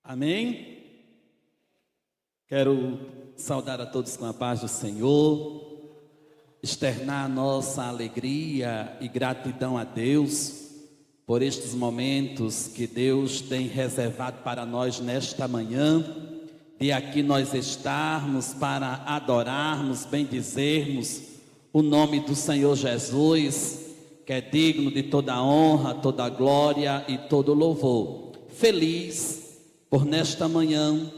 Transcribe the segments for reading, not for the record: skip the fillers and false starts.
Amém? Quero saudar a todos com a paz do Senhor, externar a nossa alegria e gratidão a Deus por estes momentos que Deus tem reservado para nós nesta manhã, de aqui nós estarmos para adorarmos, bendizermos o nome do Senhor Jesus, que é digno de toda honra, toda glória e todo louvor. Feliz por nesta manhã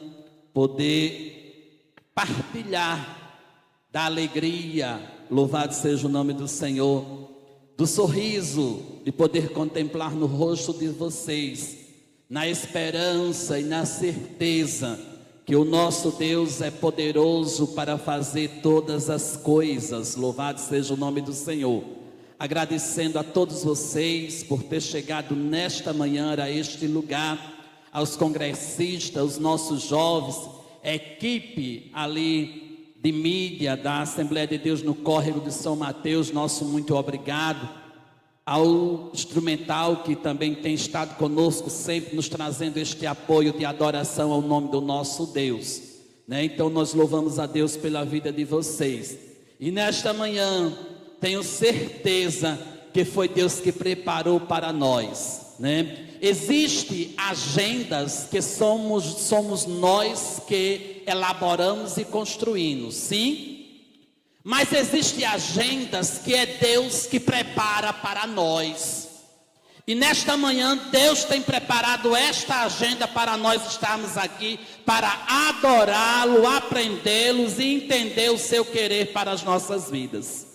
poder partilhar da alegria, louvado seja o nome do Senhor, do sorriso de poder contemplar no rosto de vocês, na esperança e na certeza que o nosso Deus é poderoso para fazer todas as coisas. Louvado seja o nome do Senhor. Agradecendo a todos vocês por ter chegado nesta manhã a este lugar, aos congressistas, os nossos jovens, a equipe ali de mídia da Assembleia de Deus no Córrego de São Mateus, nosso muito obrigado, ao instrumental que também tem estado conosco, sempre nos trazendo este apoio de adoração ao nome do nosso Deus, né? Então nós louvamos a Deus pela vida de vocês, e nesta manhã tenho certeza que foi Deus que preparou para nós, né? Existem agendas que somos nós que elaboramos e construímos, sim, mas existem agendas que é Deus que prepara para nós, e nesta manhã Deus tem preparado esta agenda para nós estarmos aqui, para adorá-lo, aprendê-los e entender o seu querer para as nossas vidas.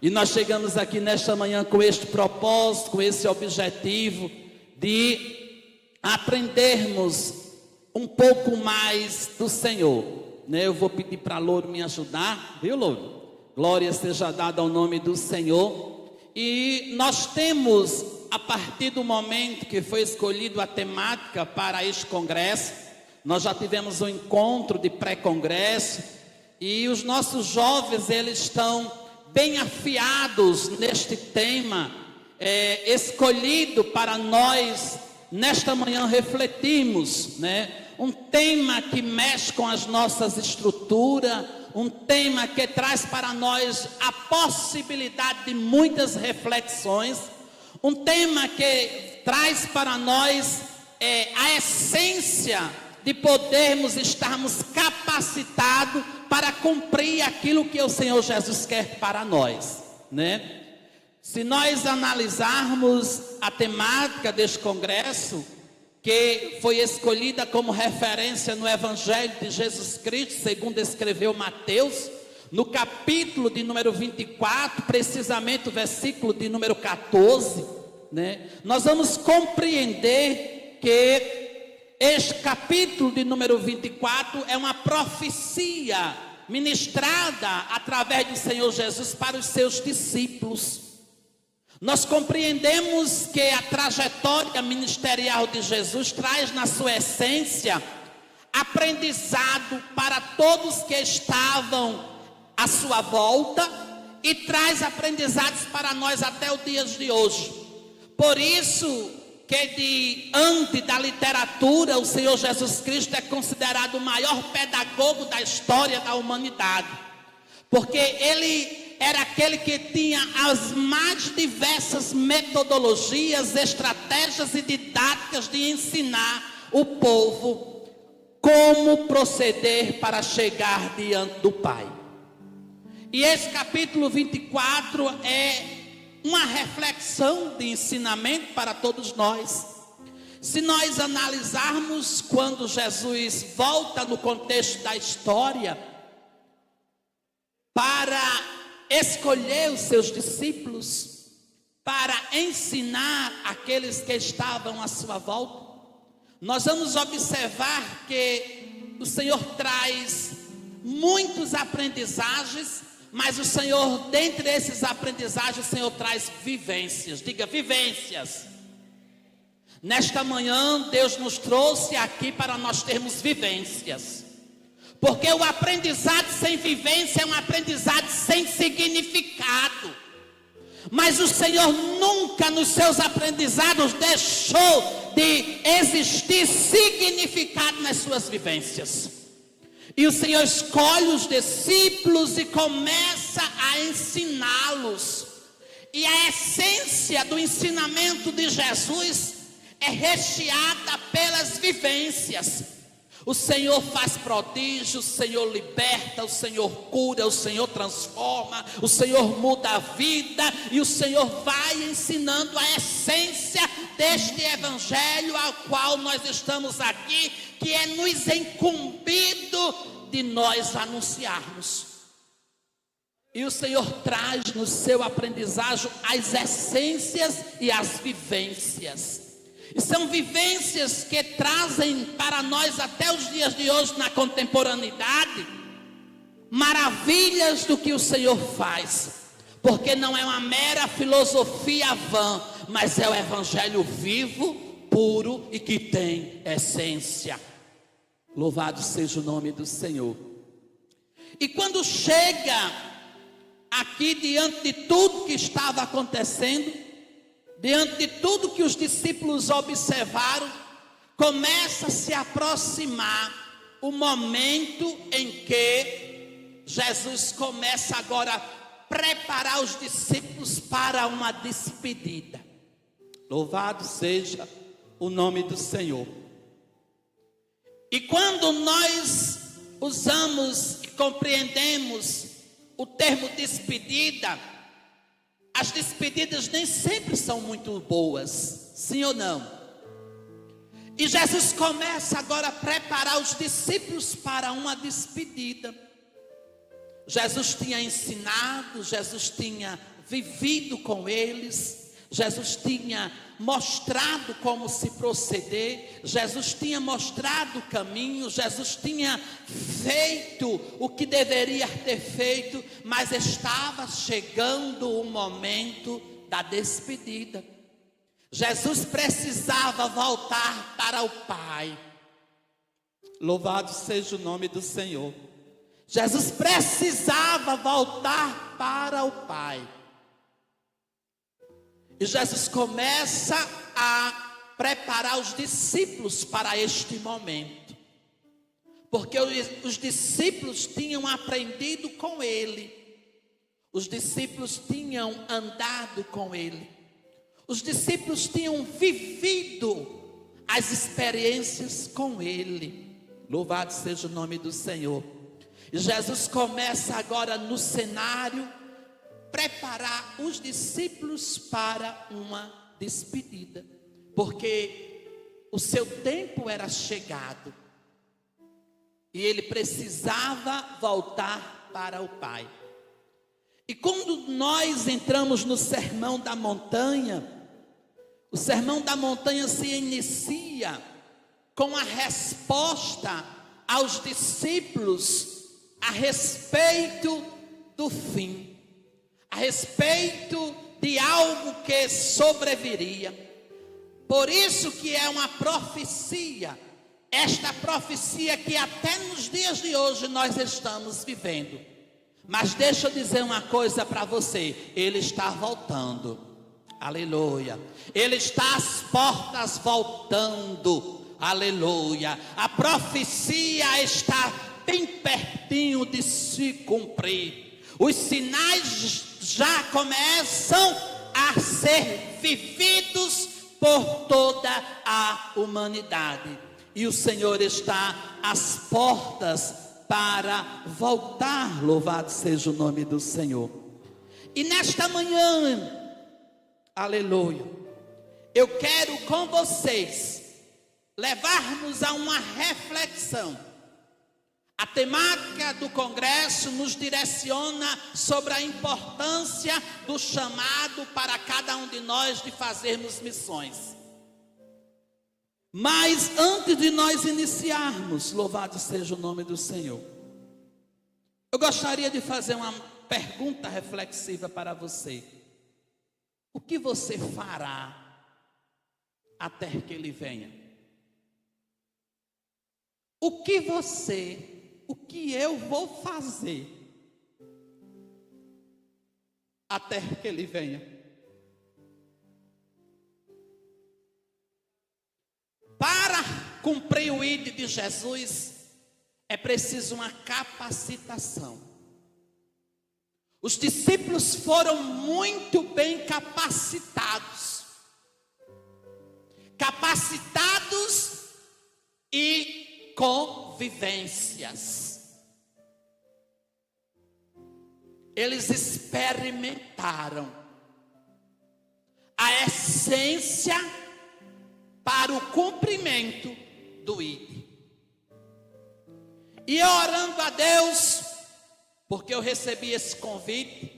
E nós chegamos aqui nesta manhã com este propósito, com esse objetivo de aprendermos um pouco mais do Senhor, né? Eu vou pedir para Louro me ajudar, viu, Louro? Glória seja dada ao nome do Senhor. E nós temos, a partir do momento que foi escolhido a temática para este congresso, nós já tivemos um encontro de pré-congresso, e os nossos jovens, eles estão bem afiados neste tema, escolhido para nós nesta manhã refletirmos, né? Um tema que mexe com as nossas estruturas, um tema que traz para nós a possibilidade de muitas reflexões, um tema que traz para nós a essência de podermos estarmos capacitados para cumprir aquilo que o Senhor Jesus quer para nós, né? Se nós analisarmos a temática deste congresso, que foi escolhida como referência no Evangelho de Jesus Cristo, segundo escreveu Mateus, no capítulo de número 24, precisamente o versículo de número 14, né? Nós vamos compreender que este capítulo de número 24 é uma profecia ministrada através do Senhor Jesus para os seus discípulos. Nós compreendemos que a trajetória ministerial de Jesus traz na sua essência aprendizado para todos que estavam à sua volta, e traz aprendizados para nós até o dia de hoje. Por isso que diante da literatura, o Senhor Jesus Cristo é considerado o maior pedagogo da história da humanidade, porque ele era aquele que tinha as mais diversas metodologias, estratégias e didáticas de ensinar o povo como proceder para chegar diante do Pai. E esse capítulo 24 é uma reflexão de ensinamento para todos nós. Se nós analisarmos quando Jesus volta no contexto da história para escolher os seus discípulos, para ensinar aqueles que estavam à sua volta, nós vamos observar que o Senhor traz muitos aprendizagens, mas o Senhor, dentre esses aprendizagens, o Senhor traz vivências. Diga, vivências. Nesta manhã, Deus nos trouxe aqui para nós termos vivências, porque o aprendizado sem vivência é um aprendizado sem significado. Mas o Senhor nunca nos seus aprendizados deixou de existir significado nas suas vivências. E o Senhor escolhe os discípulos e começa a ensiná-los. E a essência do ensinamento de Jesus é recheada pelas vivências. O Senhor faz prodígios, o Senhor liberta, o Senhor cura, o Senhor transforma, o Senhor muda a vida, e o Senhor vai ensinando a essência deste evangelho ao qual nós estamos aqui, que é nos incumbido de nós anunciarmos. E o Senhor traz no seu aprendizagem as essências e as vivências. E são vivências que trazem para nós até os dias de hoje, na contemporaneidade, maravilhas do que o Senhor faz. Porque não é uma mera filosofia vã, mas é o evangelho vivo, puro e que tem essência. Louvado seja o nome do Senhor. E quando chega aqui diante de tudo que estava acontecendo, diante de tudo que os discípulos observaram, começa a se aproximar o momento em que Jesus começa agora a preparar os discípulos para uma despedida. Louvado seja o nome do Senhor. E quando nós usamos e compreendemos o termo despedida, as despedidas nem sempre são muito boas, sim ou não? E Jesus começa agora a preparar os discípulos para uma despedida. Jesus tinha ensinado, Jesus tinha vivido com eles, Jesus tinha mostrado como se proceder, Jesus tinha mostrado o caminho, Jesus tinha feito o que deveria ter feito, mas estava chegando o momento da despedida. Jesus precisava voltar para o Pai. Louvado seja o nome do Senhor. Jesus precisava voltar para o Pai. E Jesus começa a preparar os discípulos para este momento. Porque os discípulos tinham aprendido com Ele. Os discípulos tinham andado com Ele. Os discípulos tinham vivido as experiências com Ele. Louvado seja o nome do Senhor. E Jesus começa agora no cenário preparar os discípulos para uma despedida, porque o seu tempo era chegado e ele precisava voltar para o Pai. E quando nós entramos no Sermão da Montanha, o Sermão da Montanha se inicia com a resposta aos discípulos a respeito do fim, a respeito de algo que sobreviria. Por isso que é uma profecia, esta profecia que até nos dias de hoje nós estamos vivendo. Mas deixa eu dizer uma coisa para você, Ele está voltando, aleluia, Ele está às portas voltando, aleluia, a profecia está bem pertinho de se cumprir, os sinais já começam a ser vividos por toda a humanidade, e o Senhor está às portas para voltar. Louvado seja o nome do Senhor. E nesta manhã, aleluia, eu quero com vocês levarmos a uma reflexão. A temática do congresso nos direciona sobre a importância do chamado para cada um de nós de fazermos missões. Mas antes de nós iniciarmos, louvado seja o nome do Senhor, eu gostaria de fazer uma pergunta reflexiva para você. O que você fará até que Ele venha? O que eu vou fazer até que Ele venha? cumprir o ID de Jesus, é preciso uma capacitação. Os discípulos foram muito bem capacitados. Capacitados e com vivências. Eles experimentaram a essência para o cumprimento do ID. E orando a Deus, porque eu recebi esse convite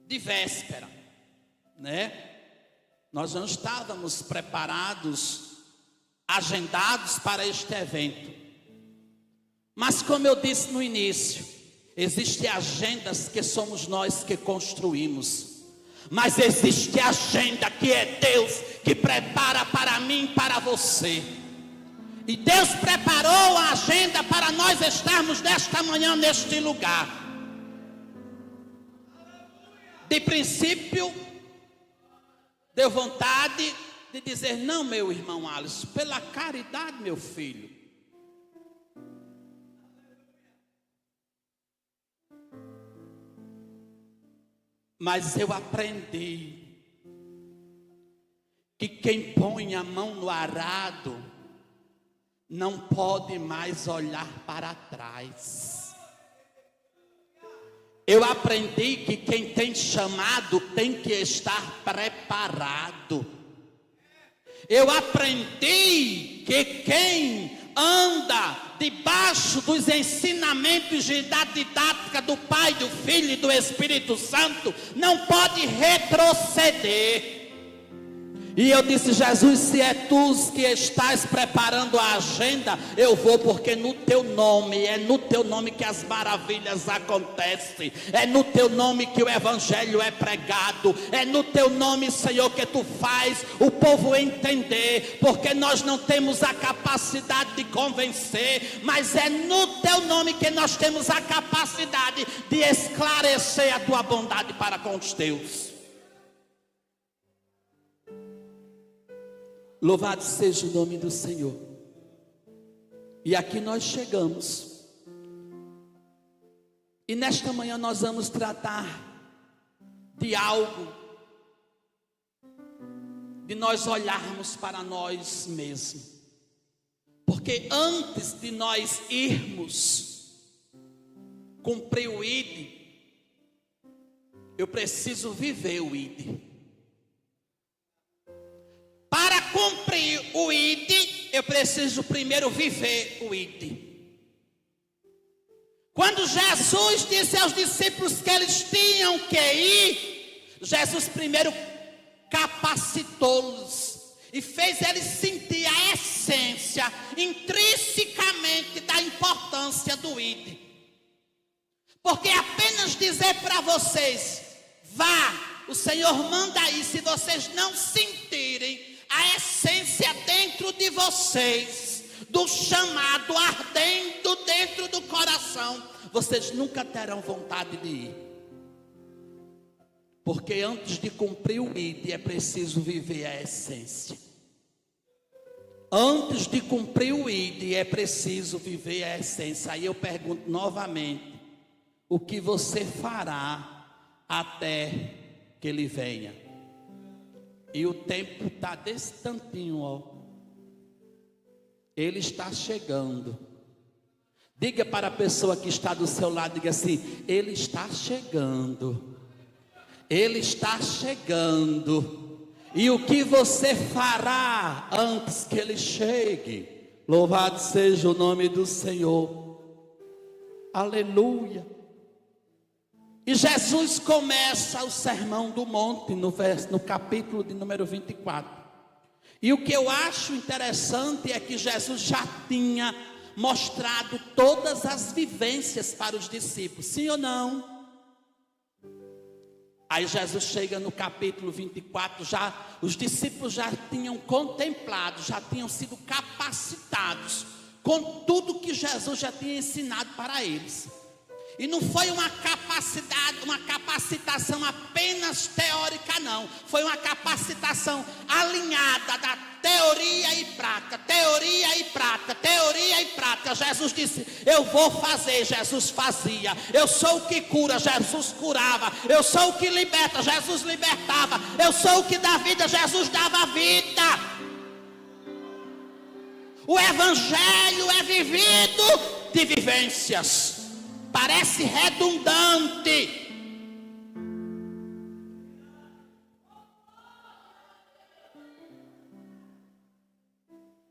de véspera, né? Nós não estávamos preparados, agendados para este evento. Mas como eu disse no início, existem agendas que somos nós que construímos. Mas existe agenda que é Deus que prepara para mim e para você. E Deus preparou a agenda para nós estarmos nesta manhã neste lugar. De princípio, deu vontade de dizer: não, meu irmão Alisson, pela caridade, meu filho. Mas eu aprendi que quem põe a mão no arado não pode mais olhar para trás. Eu aprendi que quem tem chamado tem que estar preparado. Eu aprendi que quem anda debaixo dos ensinamentos da didática do Pai, do Filho e do Espírito Santo não pode retroceder. E eu disse: Jesus, se é tu que estás preparando a agenda, eu vou, porque no teu nome, é no teu nome que as maravilhas acontecem, é no teu nome que o evangelho é pregado, é no teu nome, Senhor, que tu faz o povo entender, porque nós não temos a capacidade de convencer, mas é no teu nome que nós temos a capacidade de esclarecer a tua bondade para com os teus. Louvado seja o nome do Senhor. E aqui nós chegamos. E nesta manhã nós vamos tratar de algo, de nós olharmos para nós mesmos. Porque antes de nós irmos cumprir o ID, eu preciso viver o ID. Para cumprir o ID, eu preciso primeiro viver o ID. Quando Jesus disse aos discípulos que eles tinham que ir, Jesus primeiro capacitou-los e fez eles sentir a essência intrinsecamente da importância do ID. Porque apenas dizer para vocês: vá, o Senhor manda ir, se vocês não sentirem a essência dentro de vocês, do chamado ardendo dentro do coração, vocês nunca terão vontade de ir. Porque antes de cumprir o ID, é preciso viver a essência. Antes de cumprir o ID, é preciso viver a essência. Aí eu pergunto novamente: o que você fará até que ele venha? E o tempo está desse tantinho, ó. Ele está chegando. Diga para a pessoa que está do seu lado, diga assim: ele está chegando. Ele está chegando. E o que você fará antes que ele chegue? Louvado seja o nome do Senhor. Aleluia. E Jesus começa o Sermão do Monte no capítulo de número 24. E o que eu acho interessante é que Jesus já tinha mostrado todas as vivências para os discípulos, sim ou não? Aí Jesus chega no capítulo 24, os discípulos já tinham contemplado, já tinham sido capacitados com tudo que Jesus já tinha ensinado para eles. E não foi uma capacitação apenas teórica, não. Foi uma capacitação alinhada da teoria e prática, teoria e prática, teoria e prática. Jesus disse: eu vou fazer. Jesus fazia. Eu sou o que cura. Jesus curava. Eu sou o que liberta. Jesus libertava. Eu sou o que dá vida. Jesus dava vida. O evangelho é vivido de vivências. Parece redundante.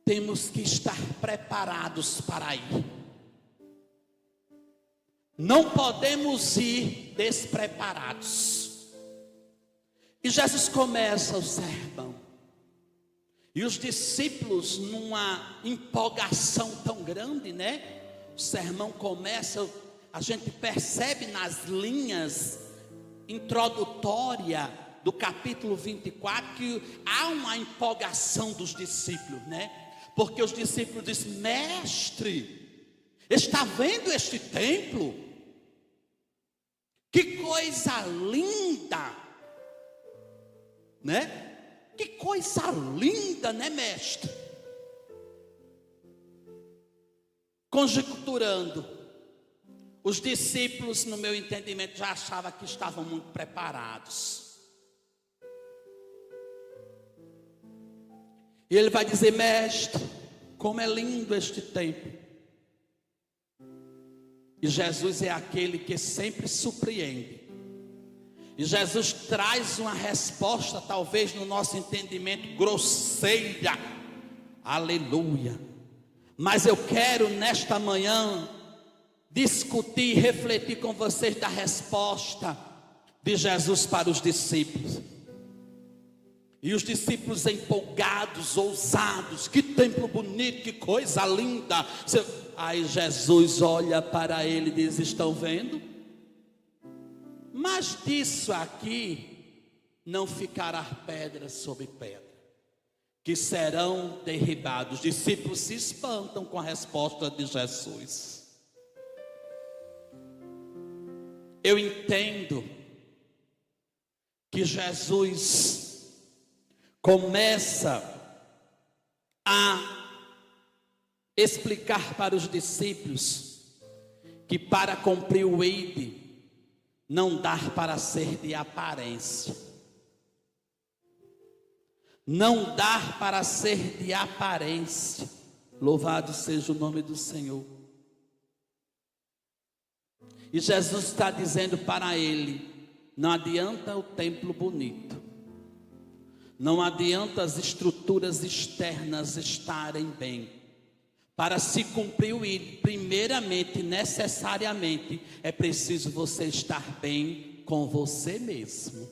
Temos que estar preparados para ir. Não podemos ir despreparados. E Jesus começa o sermão. E os discípulos, numa empolgação tão grande, né? O sermão começa, a gente percebe nas linhas introdutórias do capítulo 24 que há uma empolgação dos discípulos, né? Porque os discípulos dizem: mestre, está vendo este templo? Que coisa linda, né? Que coisa linda, né, mestre? Conjecturando, os discípulos, no meu entendimento, já achavam que estavam muito preparados. E ele vai dizer: mestre, como é lindo este templo. E Jesus é aquele que sempre surpreende. E Jesus traz uma resposta, talvez no nosso entendimento, grosseira. Aleluia. Mas eu quero nesta manhã discutir e refletir com vocês da resposta de Jesus para os discípulos. E os discípulos empolgados, ousados: que templo bonito, que coisa linda. Aí Jesus olha para ele e diz: estão vendo? Mas disso aqui não ficará pedra sobre pedra, que serão derribados. Os discípulos se espantam com a resposta de Jesus. Eu entendo que Jesus começa a explicar para os discípulos que para cumprir o ide não dá para ser de aparência. Não dá para ser de aparência. Louvado seja o nome do Senhor. E Jesus está dizendo para ele: não adianta o templo bonito, não adianta as estruturas externas estarem bem. Para se cumprir o ide, primeiramente, necessariamente, é preciso você estar bem com você mesmo.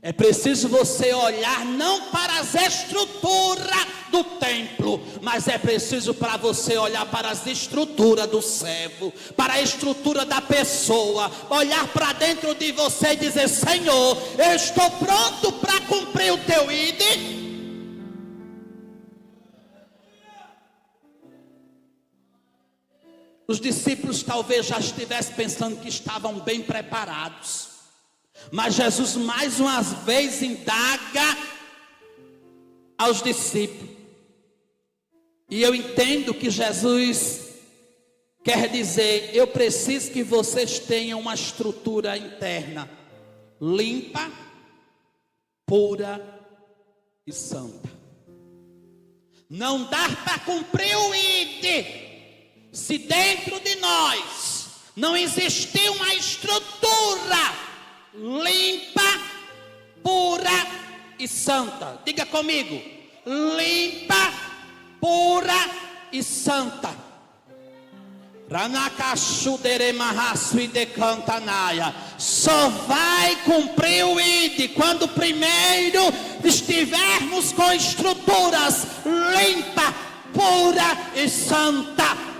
É preciso você olhar não para as estruturas do templo, mas é preciso para você olhar para as estruturas do servo, para a estrutura da pessoa, olhar para dentro de você e dizer: Senhor, eu estou pronto para cumprir o teu ide. Os discípulos talvez já estivessem pensando que estavam bem preparados, mas Jesus mais uma vez indaga aos discípulos. E eu entendo que Jesus quer dizer: eu preciso que vocês tenham uma estrutura interna limpa, pura e santa. Não dá para cumprir o ide se dentro de nós não existir uma estrutura limpa, pura e santa. Diga comigo: limpa, pura e santa. Só vai cumprir o ide quando primeiro estivermos com estruturas limpa, pura e santa.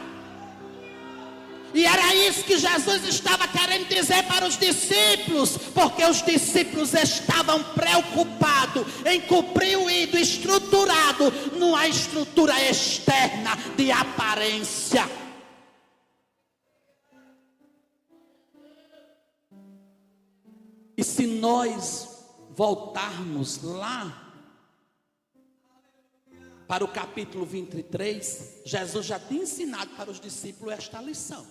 E era isso que Jesus estava querendo dizer para os discípulos, porque os discípulos estavam preocupados em cumprir o ide estruturado numa estrutura externa de aparência. E se nós voltarmos lá para o capítulo 23, Jesus já tinha ensinado para os discípulos esta lição.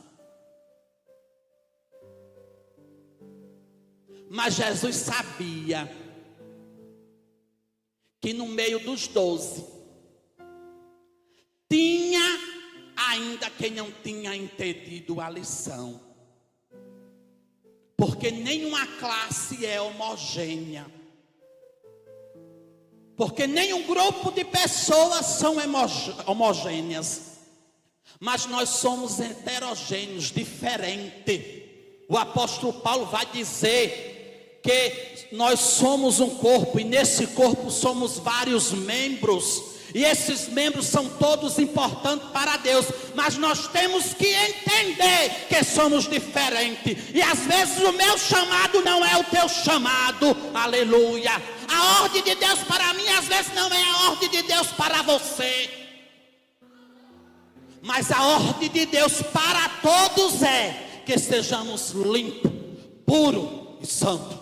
Mas Jesus sabia que no meio dos 12, tinha ainda quem não tinha entendido a lição. Porque nenhuma classe é homogênea. Porque nenhum grupo de pessoas são homogêneas. Mas nós somos heterogêneos, diferentes. O apóstolo Paulo vai dizer que nós somos um corpo, e nesse corpo somos vários membros, e esses membros são todos importantes para Deus, mas nós temos que entender que somos diferentes, e às vezes o meu chamado não é o teu chamado, aleluia. A ordem de Deus para mim às vezes não é a ordem de Deus para você, mas a ordem de Deus para todos é que sejamos limpos, puros e santos.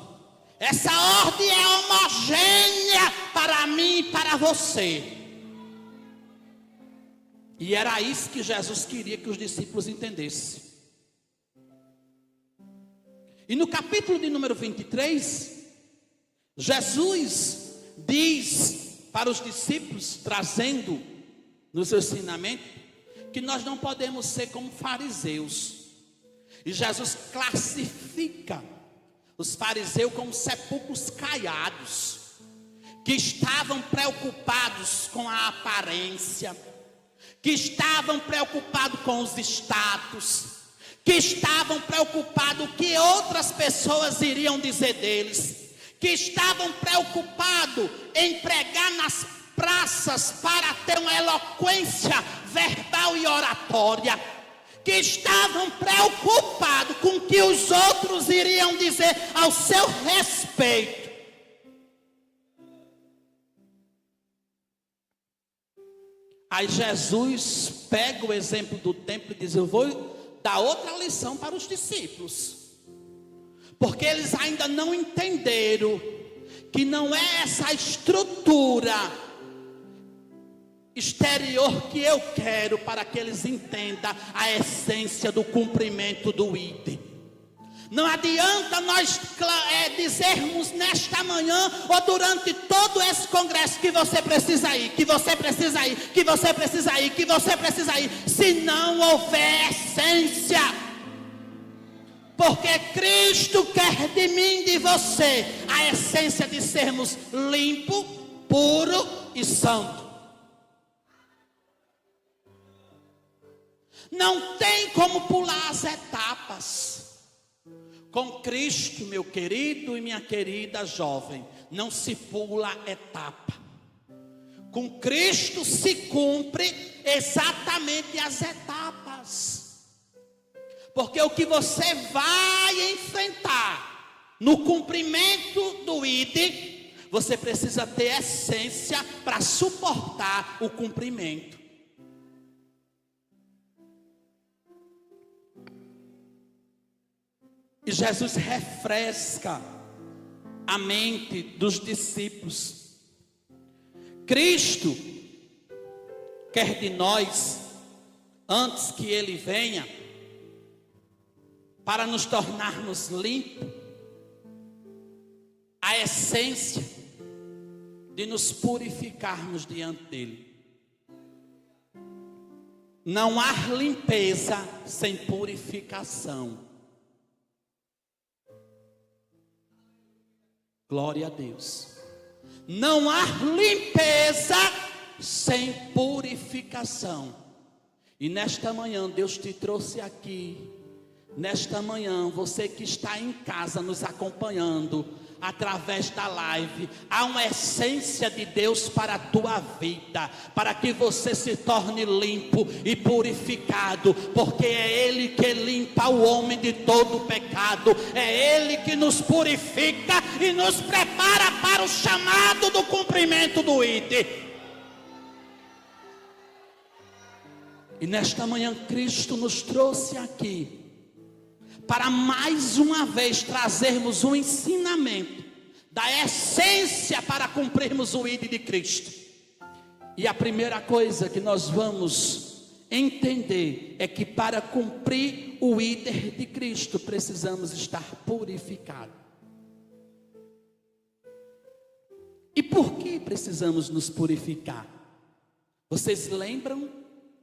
Essa ordem é homogênea para mim e para você. E era isso que Jesus queria que os discípulos entendessem. E no capítulo de número 23, Jesus diz para os discípulos, trazendo no seu ensinamento, que nós não podemos ser como fariseus. E Jesus classifica os fariseus como sepulcros caiados, que estavam preocupados com a aparência, que estavam preocupados com os status, que estavam preocupados o que outras pessoas iriam dizer deles, que estavam preocupados em pregar nas praças para ter uma eloquência verbal e oratória, que estavam preocupados com o que os outros iriam dizer ao seu respeito. Aí Jesus pega o exemplo do templo e diz: eu vou dar outra lição para os discípulos, porque eles ainda não entenderam que não é essa estrutura exterior que eu quero para que eles entendam a essência do cumprimento do ID. Não adianta nós dizermos nesta manhã ou durante todo esse congresso que você precisa ir, que você precisa ir, que você precisa ir, que você precisa ir, se não houver essência. Porque Cristo quer de mim e de você a essência de sermos limpo, puro e santo. Não tem como pular as etapas. Com Cristo, meu querido e minha querida jovem, não se pula etapa. Com Cristo se cumpre exatamente as etapas. Porque o que você vai enfrentar no cumprimento do ID, você precisa ter essência para suportar o cumprimento. E Jesus refresca a mente dos discípulos. Cristo quer de nós, antes que Ele venha, para nos tornarmos limpos, a essência de nos purificarmos diante dEle. Não há limpeza sem purificação. Glória a Deus. Não há limpeza sem purificação. E nesta manhã Deus te trouxe aqui. Nesta manhã, você que está em casa nos acompanhando através da live, há uma essência de Deus para a tua vida, para que você se torne limpo e purificado, porque é Ele que limpa o homem de todo o pecado, é Ele que nos purifica e nos prepara para o chamado do cumprimento do ID. E nesta manhã Cristo nos trouxe aqui para mais uma vez trazermos um ensinamento da essência para cumprirmos o ID de Cristo. E a primeira coisa que nós vamos entender é que para cumprir o íder de Cristo precisamos estar purificados. E por que precisamos nos purificar? Vocês lembram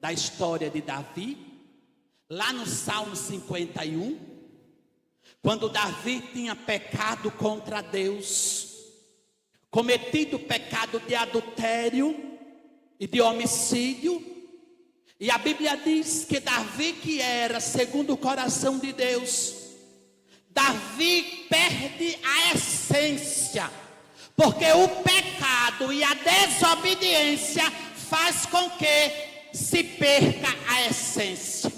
da história de Davi? Lá no Salmo 51, quando Davi tinha pecado contra Deus, cometido pecado de adultério e de homicídio, e a Bíblia diz que Davi, que era segundo o coração de Deus, Davi perde a essência, porque o pecado e a desobediência faz com que se perca a essência.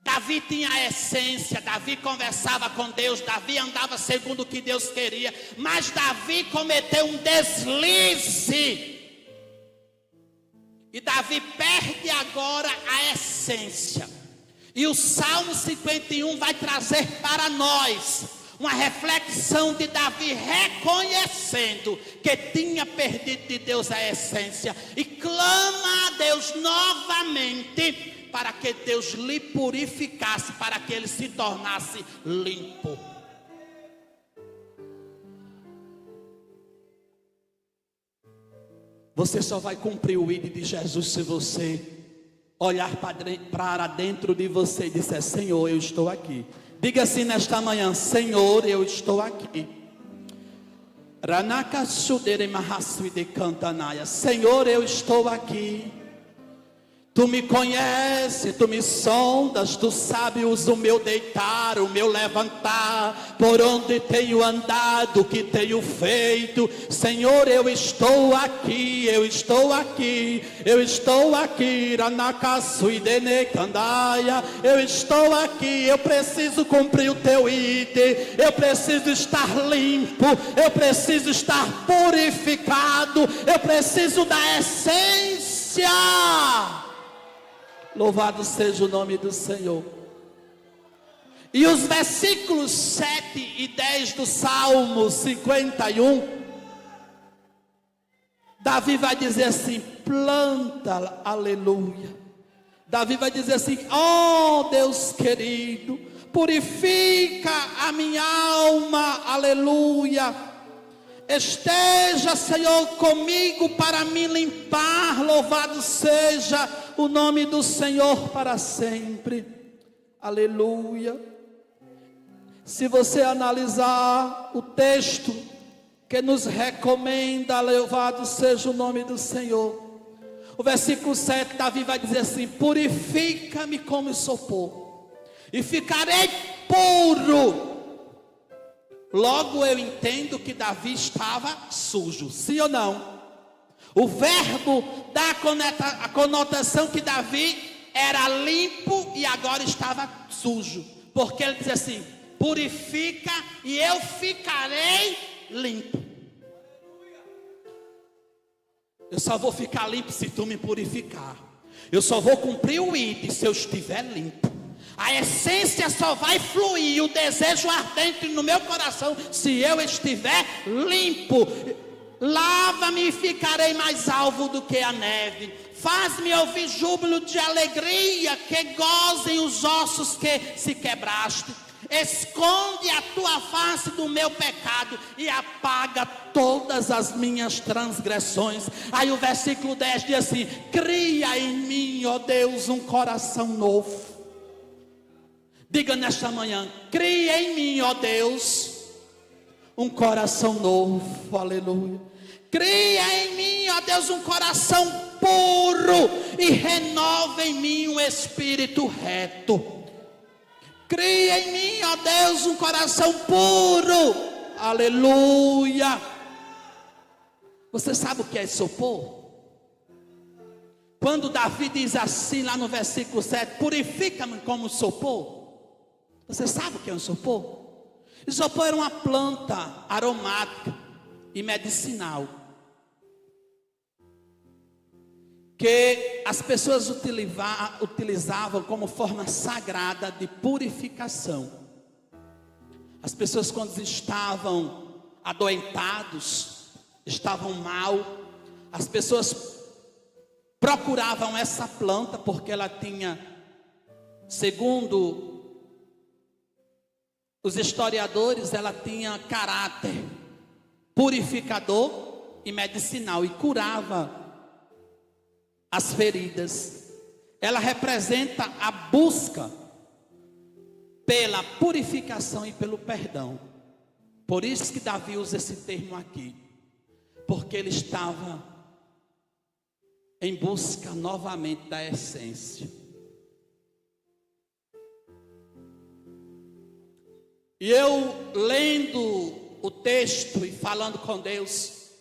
Davi tinha a essência, Davi conversava com Deus, Davi andava segundo o que Deus queria, mas Davi cometeu um deslize. E Davi perde agora a essência. E o Salmo 51 vai trazer para nós uma reflexão de Davi reconhecendo que tinha perdido de Deus a essência. E clama a Deus novamente para que Deus lhe purificasse, para que ele se tornasse limpo. Você só vai cumprir o ídolo de Jesus se você olhar para dentro de você e disser: Senhor, eu estou aqui. Diga assim nesta manhã: Senhor, eu estou aqui. Senhor, eu estou aqui. Tu me conheces, tu me sondas, tu sabes o meu deitar, o meu levantar, por onde tenho andado, o que tenho feito. Senhor, eu estou aqui, eu estou aqui, eu estou aqui, eu estou aqui, eu preciso cumprir o teu ídolo, eu preciso estar limpo, eu preciso estar purificado, eu preciso da essência. Louvado seja o nome do Senhor. E os versículos 7 e 10 do Salmo 51, Davi vai dizer assim: planta, aleluia. Davi vai dizer assim: oh Deus querido, purifica a minha alma, aleluia. Esteja, Senhor, comigo para me limpar. Louvado seja o nome do Senhor para sempre. Aleluia. Se você analisar o texto que nos recomenda, louvado seja o nome do Senhor. O versículo 7, Davi vai dizer assim: purifica-me como isopor, e ficarei puro. Logo eu entendo que Davi estava sujo, sim ou não? O verbo dá a conotação que Davi era limpo e agora estava sujo, porque ele diz assim: purifica e eu ficarei limpo. Eu só vou ficar limpo se tu me purificar. Eu só vou cumprir o ídolo se eu estiver limpo. A essência só vai fluir, o desejo ardente no meu coração, se eu estiver limpo. Lava-me e ficarei mais alvo do que a neve. Faz-me ouvir júbilo de alegria, que gozem os ossos que se quebraste. Esconde a tua face do meu pecado e apaga todas as minhas transgressões. Aí o versículo 10 diz assim: cria em mim, ó Deus, um coração novo. Diga nesta manhã: cria em mim, ó Deus, um coração novo, aleluia. Cria em mim, ó Deus, um coração puro e renova em mim um espírito reto. Cria em mim, ó Deus, um coração puro, aleluia. Você sabe o que é isopor? Quando Davi diz assim lá no versículo 7, purifica-me como isopor. Você sabe o que é um isopor? Isopor era uma planta aromática e medicinal que as pessoas utilizavam como forma sagrada de purificação. As pessoas, quando estavam adoentados, estavam mal, As pessoas procuravam essa planta porque ela tinha, segundo os historiadores, ela tinha caráter purificador e medicinal e curava as feridas. Ela representa a busca pela purificação e pelo perdão. Por isso que Davi usa esse termo aqui, porque ele estava em busca novamente da essência. E eu lendo o texto e falando com Deus,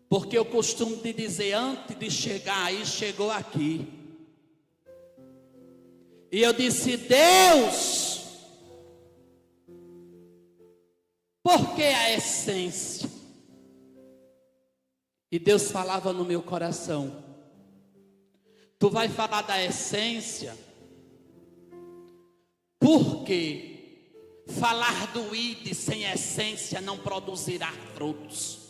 porque eu costumo de dizer, antes de chegar aí, chegou aqui. E eu disse, Deus, por que a essência? E Deus falava no meu coração, tu vai falar da essência, porque falar do ide sem essência não produzirá frutos.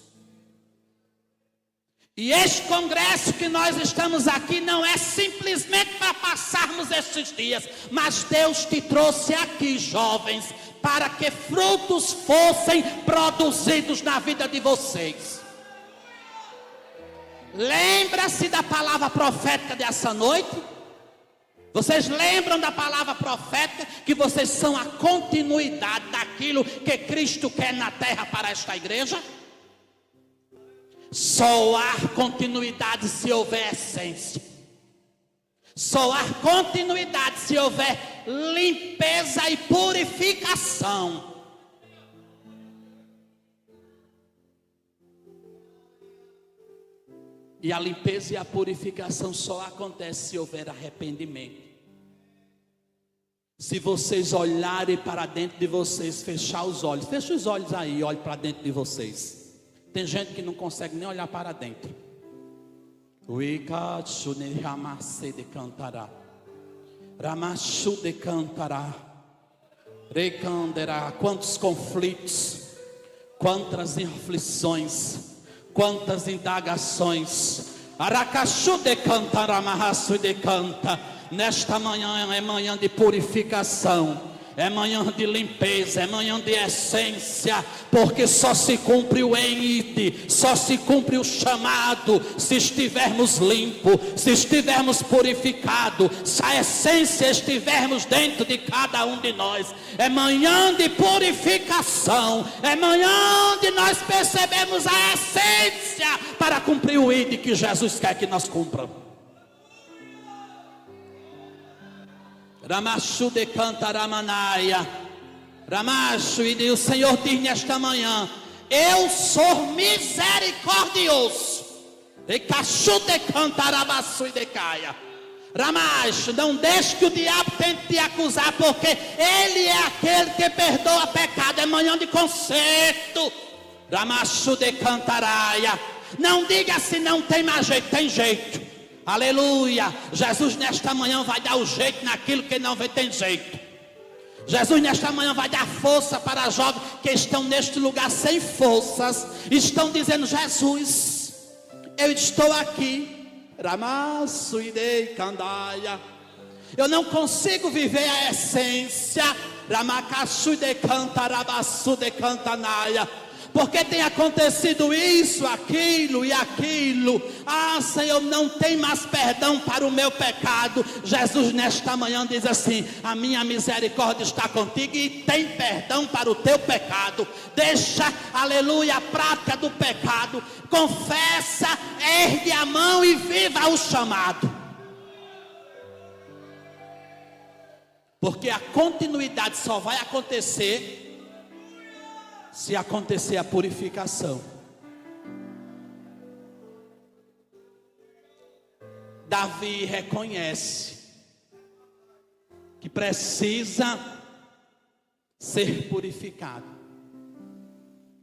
E este congresso que nós estamos aqui não é simplesmente para passarmos estes dias, mas Deus te trouxe aqui, jovens, para que frutos fossem produzidos na vida de vocês. Lembra-se da palavra profética dessa noite? Vocês lembram da palavra profética? Que vocês são a continuidade daquilo que Cristo quer na terra para esta igreja? Só há continuidade se houver essência. Só há continuidade se houver limpeza e purificação. E a limpeza e a purificação só acontece se houver arrependimento. Se vocês olharem para dentro de vocês, fechar os olhos, fecha os olhos aí, olhe para dentro de vocês. Tem gente que não consegue nem olhar para dentro. Quantos conflitos, quantas aflições, quantas indagações. Nesta manhã é manhã de purificação, é manhã de limpeza, é manhã de essência, porque só se cumpre o ide, só se cumpre o chamado se estivermos limpos, se estivermos purificados, se a essência estivermos dentro de cada um de nós. É manhã de purificação, é manhã de nós percebermos a essência para cumprir o ide que Jesus quer que nós cumpramos. Ramachu de Cantaramanaia, Ramachu, e o Senhor diz nesta manhã: eu sou misericordioso. E Cachu de Cantarabaçu e de Caia, Ramachu, não deixe que o diabo tente te acusar, porque ele é aquele que perdoa pecado. É manhã de conserto. Ramachu de Cantaraia, não diga assim, não tem mais jeito, tem jeito. Aleluia. Jesus nesta manhã vai dar o jeito naquilo que não tem jeito. Jesus nesta manhã vai dar força para jovens que estão neste lugar sem forças. Estão dizendo: Jesus, eu estou aqui. Eu não consigo viver a essência. Porque tem acontecido isso, aquilo e aquilo. Ah, Senhor, não tem mais perdão para o meu pecado. Jesus nesta manhã diz assim: a minha misericórdia está contigo e tem perdão para o teu pecado. Deixa, aleluia, a prática do pecado. Confessa, ergue a mão e viva o chamado. Porque a continuidade só vai acontecer se acontecer a purificação. Davi reconhece que precisa ser purificado,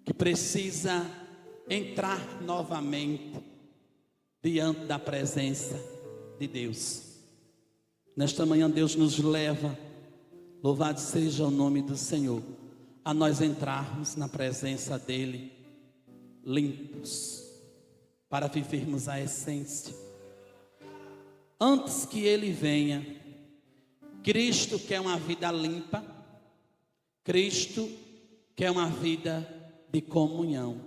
que precisa entrar novamente diante da presença de Deus. Nesta manhã Deus nos leva, louvado seja o nome do Senhor, a nós entrarmos na presença dEle limpos, para vivermos a essência. Antes que Ele venha, Cristo quer uma vida limpa, Cristo quer uma vida de comunhão.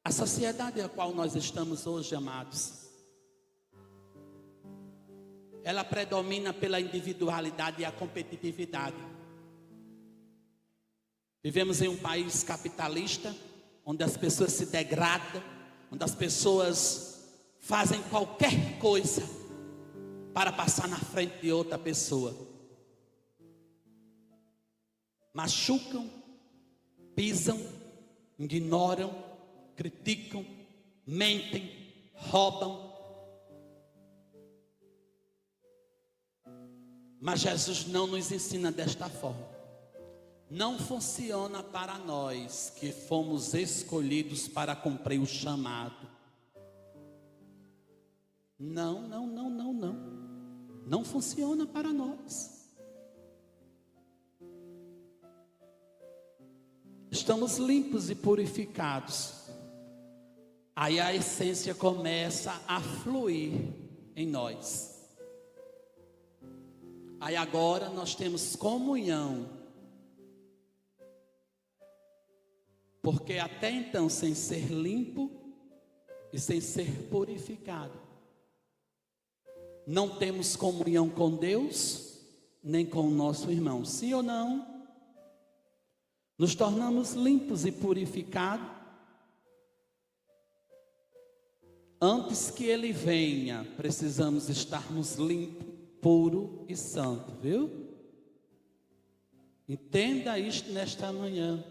A sociedade a qual nós estamos hoje, amados, ela predomina pela individualidade e a competitividade. Vivemos em um país capitalista, onde as pessoas se degradam, onde as pessoas fazem qualquer coisa para passar na frente de outra pessoa. Machucam, pisam, ignoram, criticam, mentem, roubam. Mas Jesus não nos ensina desta forma. Não funciona para nós que fomos escolhidos para cumprir o chamado. Não. Não funciona para nós. Estamos limpos e purificados. Aí a essência começa a fluir em nós. Aí agora nós temos comunhão. Porque até então, sem ser limpo e sem ser purificado, não temos comunhão com Deus, nem com o nosso irmão. Sim ou não? Nos tornamos limpos e purificados. Antes que Ele venha, precisamos estarmos limpos, puro e santo, viu? Entenda isto nesta manhã.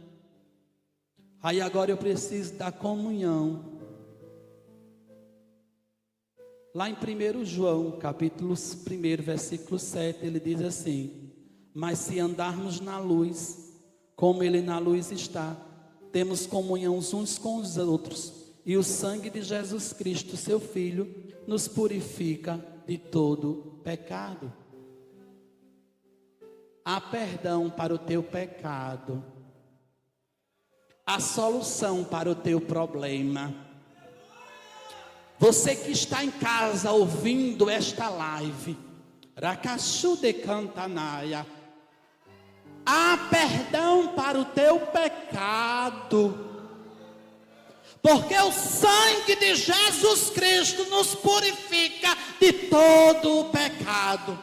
Aí agora eu preciso da comunhão. Lá em 1 João, capítulo 1, versículo 7, ele diz assim: mas se andarmos na luz, como Ele na luz está, temos comunhão uns com os outros, e o sangue de Jesus Cristo, seu Filho, nos purifica de todo pecado. Há perdão para o teu pecado. Há solução para o teu problema. Você que está em casa ouvindo esta live, Racachu de Cantanaia, há perdão para o teu pecado. Porque o sangue de Jesus Cristo nos purifica de todo o pecado.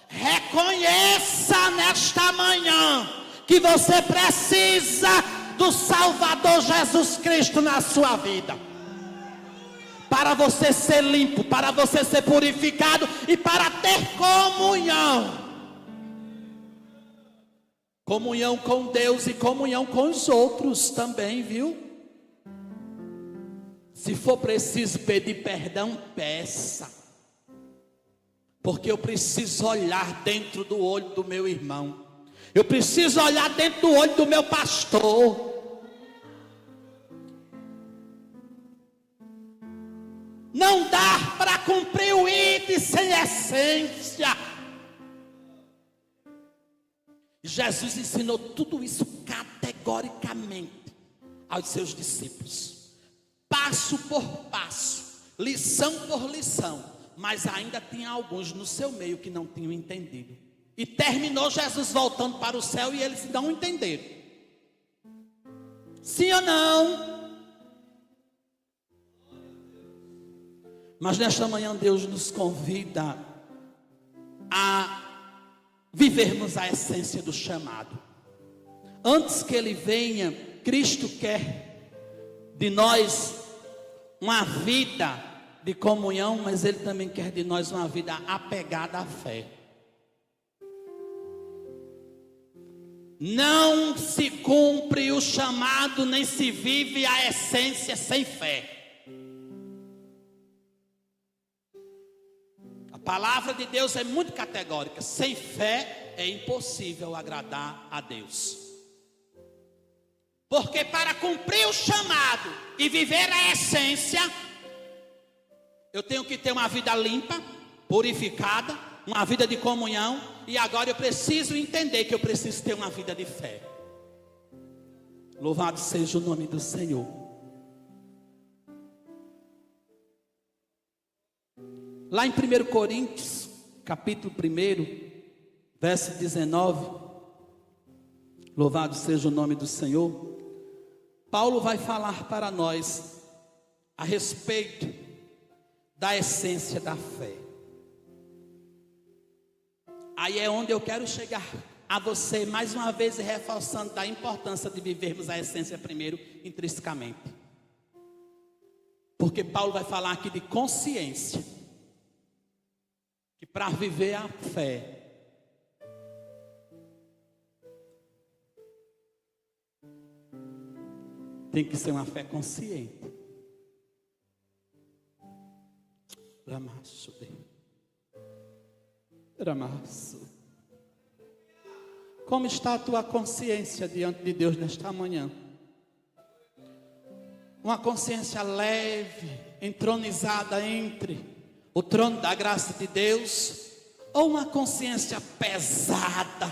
Reconheça nesta manhã que você precisa do Salvador Jesus Cristo na sua vida. Para você ser limpo, para você ser purificado e para ter comunhão. Comunhão com Deus e comunhão com os outros também, viu? Se for preciso pedir perdão, peça. Porque eu preciso olhar dentro do olho do meu irmão. Eu preciso olhar dentro do olho do meu pastor. Não dá para cumprir o ID sem essência. Jesus ensinou tudo isso categoricamente aos seus discípulos. Passo por passo, lição por lição. Mas ainda tinha alguns no seu meio que não tinham entendido. E terminou Jesus voltando para o céu e eles não entenderam. Sim ou não? Mas nesta manhã Deus nos convida a vivermos a essência do chamado. Antes que Ele venha, Cristo quer de nós uma vida de comunhão, mas Ele também quer de nós uma vida apegada à fé. Não se cumpre o chamado, nem se vive a essência sem fé. A palavra de Deus é muito categórica. Sem fé é impossível agradar a Deus. Porque para cumprir o chamado e viver a essência, eu tenho que ter uma vida limpa, purificada, uma vida de comunhão, e agora eu preciso entender que eu preciso ter uma vida de fé. Louvado seja o nome do Senhor. Lá em 1 Coríntios, capítulo 1, verso 19, louvado seja o nome do Senhor, Paulo vai falar para nós a respeito da essência da fé. Aí é onde eu quero chegar a você, mais uma vez reforçando da importância de vivermos a essência primeiro, intrinsecamente. Porque Paulo vai falar aqui de consciência, que para viver a fé, tem que ser uma fé consciente. Como está a tua consciência diante de Deus nesta manhã? Uma consciência leve, entronizada entre o trono da graça de Deus, ou uma consciência pesada,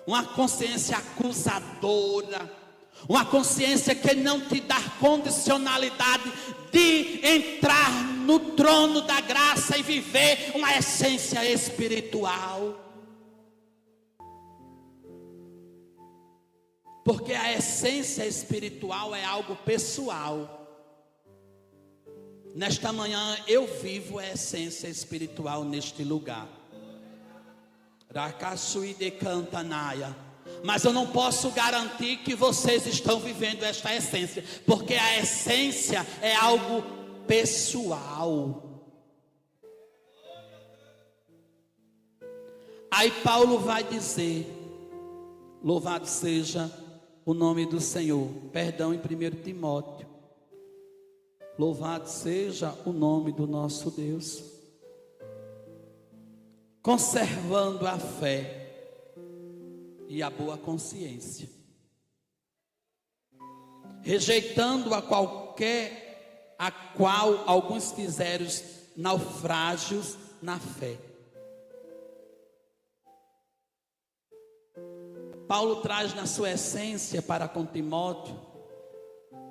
uma consciência acusadora, uma consciência que não te dá condicionalidade de entrar no trono da graça e viver uma essência espiritual? Porque a essência espiritual é algo pessoal. Nesta manhã eu vivo a essência espiritual neste lugar. Rakasui de Cantanaya. Mas eu não posso garantir que vocês estão vivendo esta essência, porque a essência é algo pessoal. Aí Paulo vai dizer, louvado seja o nome do Senhor, perdão, em 1 Timóteo, louvado seja o nome do nosso Deus, conservando a fé e a boa consciência, rejeitando a qual alguns fizeram naufrágios na fé. Paulo traz na sua essência para com Timóteo,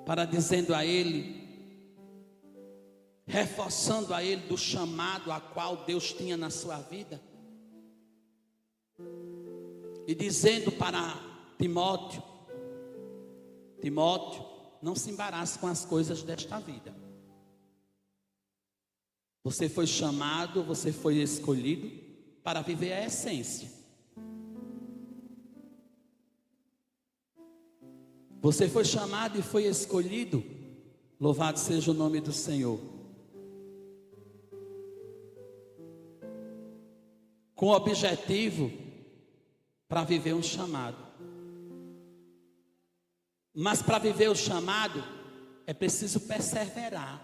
para dizendo a ele, reforçando a ele do chamado a qual Deus tinha na sua vida, e dizendo para Timóteo, Timóteo, não se embarace com as coisas desta vida. Você foi chamado, você foi escolhido para viver a essência. Você foi chamado e foi escolhido, louvado seja o nome do Senhor, com o objetivo para viver um chamado. Mas para viver o chamado é preciso perseverar,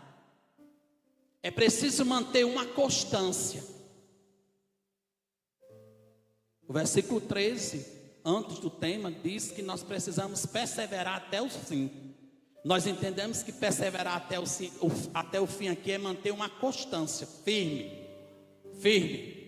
é preciso manter uma constância. O versículo 13, antes do tema, diz que nós precisamos perseverar até o fim. Nós entendemos que perseverar até o fim aqui é manter uma constância firme, vivendo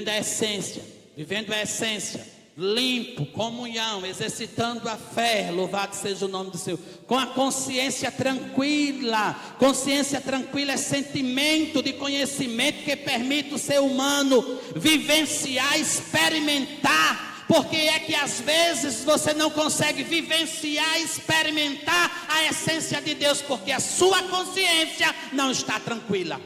a essência, limpo, comunhão, exercitando a fé, louvado seja o nome do Senhor, com a consciência tranquila. Consciência tranquila é sentimento de conhecimento que permite o ser humano vivenciar, experimentar. Porque é que às vezes você não consegue vivenciar, experimentar a essência de Deus, porque a sua consciência não está tranquila.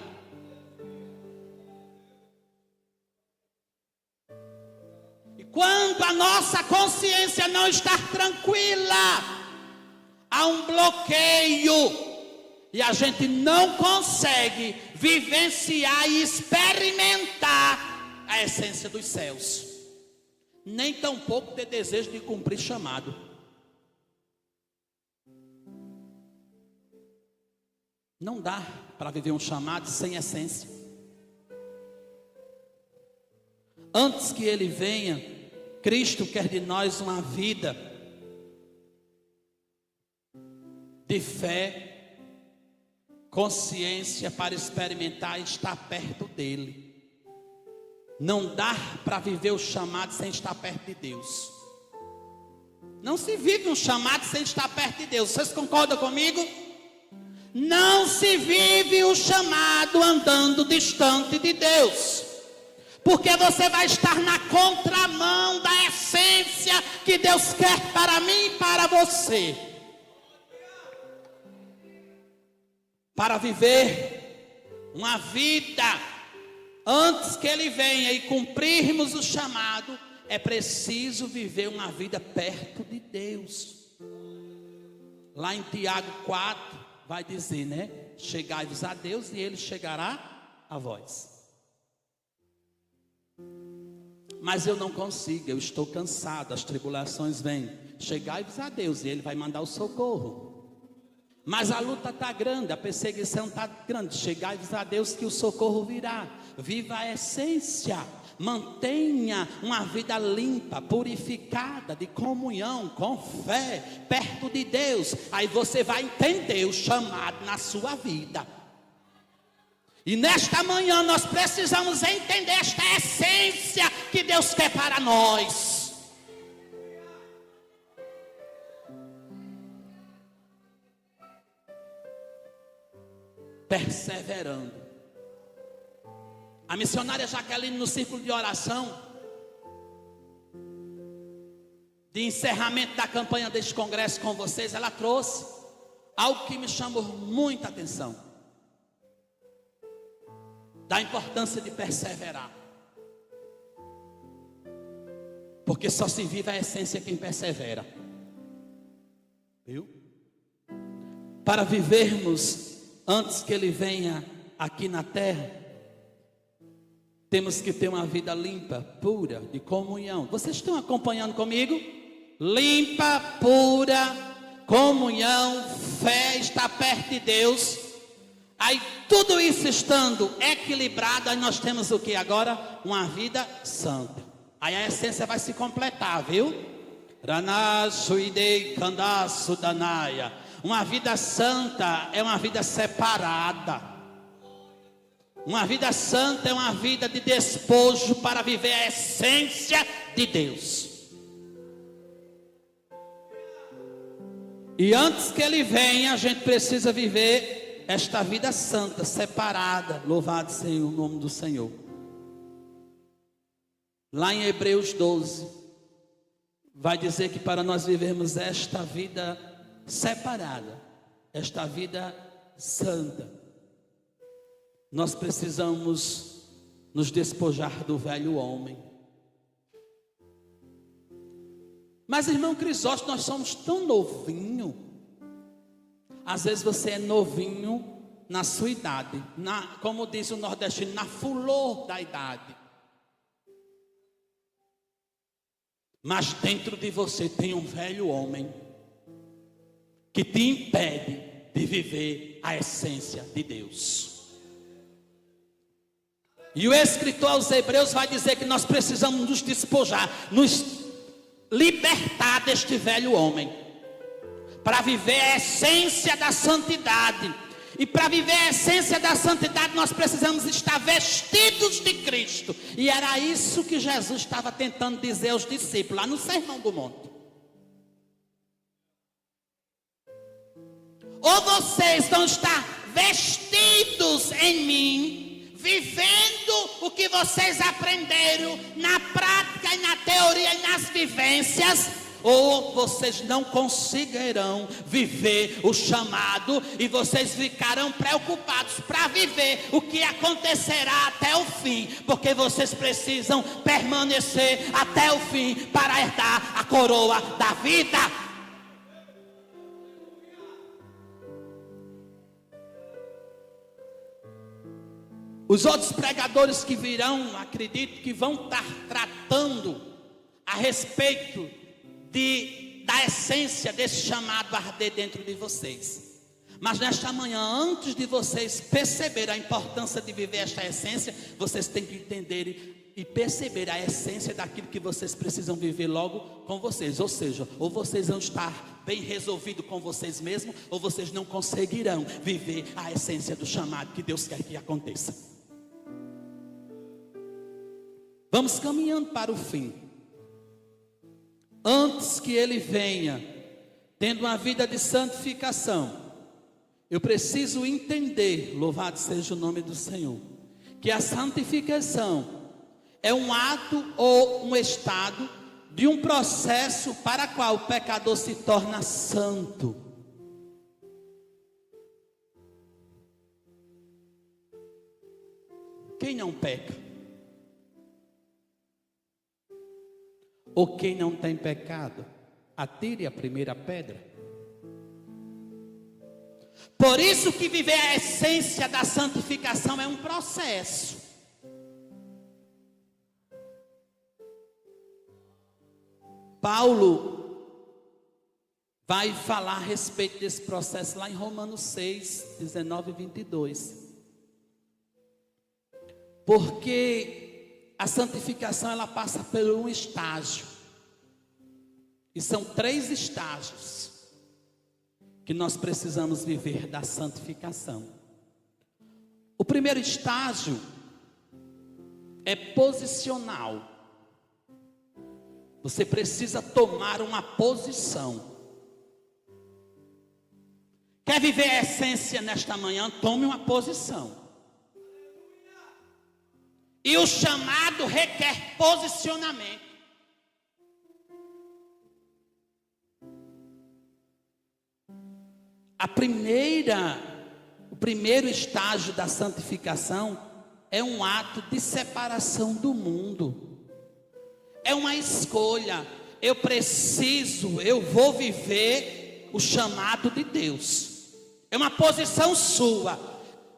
Quando a nossa consciência não está tranquila, há um bloqueio e a gente não consegue vivenciar e experimentar a essência dos céus, nem tampouco ter desejo de cumprir chamado. Não dá para viver um chamado sem essência. Antes que Ele venha, Cristo quer de nós uma vida de fé, consciência para experimentar e estar perto dEle. Não dá para viver o chamado sem estar perto de Deus. Não se vive um chamado sem estar perto de Deus. Vocês concordam comigo? Não se vive o chamado andando distante de Deus. Porque você vai estar na contramão da essência que Deus quer para mim e para você. Para viver uma vida antes que Ele venha e cumprirmos o chamado, é preciso viver uma vida perto de Deus. Lá em Tiago 4, vai dizer, né? Chegai-vos a Deus e Ele chegará a vós. Mas eu não consigo, eu estou cansado, as tribulações vêm. Chegai-vos a Deus e Ele vai mandar o socorro. Mas a luta está grande, a perseguição está grande. Chegai-vos a Deus que o socorro virá. Viva a essência. Mantenha uma vida limpa, purificada, de comunhão, com fé, perto de Deus. Aí você vai entender o chamado na sua vida. E nesta manhã nós precisamos entender esta essência que Deus quer para nós. Perseverando. A missionária Jaqueline, no círculo de oração de encerramento da campanha deste congresso com vocês, ela trouxe algo que me chamou muita atenção, da importância de perseverar. Porque só se vive a essência quem persevera. Viu? Para vivermos antes que Ele venha aqui na terra, temos que ter uma vida limpa, pura, de comunhão. Vocês estão acompanhando comigo? Limpa, pura, comunhão, fé, estar perto de Deus. Aí tudo isso estando equilibrado, aí nós temos o que agora? Uma vida santa. Aí a essência vai se completar, viu? Uma vida santa é uma vida separada. Uma vida santa é uma vida de despojo para viver a essência de Deus. E antes que Ele venha, a gente precisa viver esta vida santa, separada. Louvado seja o nome do Senhor. Lá em Hebreus 12, vai dizer que para nós vivermos esta vida separada, esta vida santa, nós precisamos nos despojar do velho homem. Mas irmão Crisóstomo, nós somos tão novinho. Às vezes você é novinho na sua idade, como diz o nordestino, na fulor da idade. Mas dentro de você tem um velho homem que te impede de viver a essência de Deus. E o escritor aos Hebreus vai dizer que nós precisamos nos despojar, nos libertar deste velho homem, para viver a essência da santidade. E para viver a essência da santidade, nós precisamos estar vestidos de Cristo. E era isso que Jesus estava tentando dizer aos discípulos, lá no Sermão do Monte. Ou vocês vão estar vestidos em mim, vivendo o que vocês aprenderam na prática e na teoria e nas vivências, ou vocês não conseguirão viver o chamado e vocês ficarão preocupados para viver o que acontecerá até o fim, porque vocês precisam permanecer até o fim para herdar a coroa da vida. Os outros pregadores que virão, acredito que vão estar tratando a respeito da essência desse chamado arder dentro de vocês. Mas nesta manhã, antes de vocês perceberem a importância de viver esta essência, vocês têm que entender e perceber a essência daquilo que vocês precisam viver logo com vocês. Ou seja, ou vocês vão estar bem resolvidos com vocês mesmos, ou vocês não conseguirão viver a essência do chamado que Deus quer que aconteça. Vamos caminhando para o fim. Antes que Ele venha, tendo uma vida de santificação, eu preciso entender, louvado seja o nome do Senhor, que a santificação é um ato ou um estado de um processo para o qual o pecador se torna santo. Quem não peca? Ou quem não tem pecado? Atire a primeira pedra. Por isso que viver a essência da santificação é um processo. Paulo vai falar a respeito desse processo lá em Romanos 6, 19 e 22. Porque a santificação ela passa por um estágio. E são 3 estágios que nós precisamos viver da santificação. O primeiro estágio é posicional. Você precisa tomar uma posição. Quer viver a essência nesta manhã? Tome uma posição. E o chamado requer posicionamento. O primeiro estágio da santificação é um ato de separação do mundo. É uma escolha. Eu vou viver o chamado de Deus. É uma posição sua.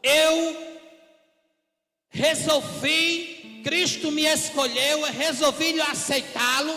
Eu resolvi, Cristo me escolheu, eu resolvi aceitá-lo,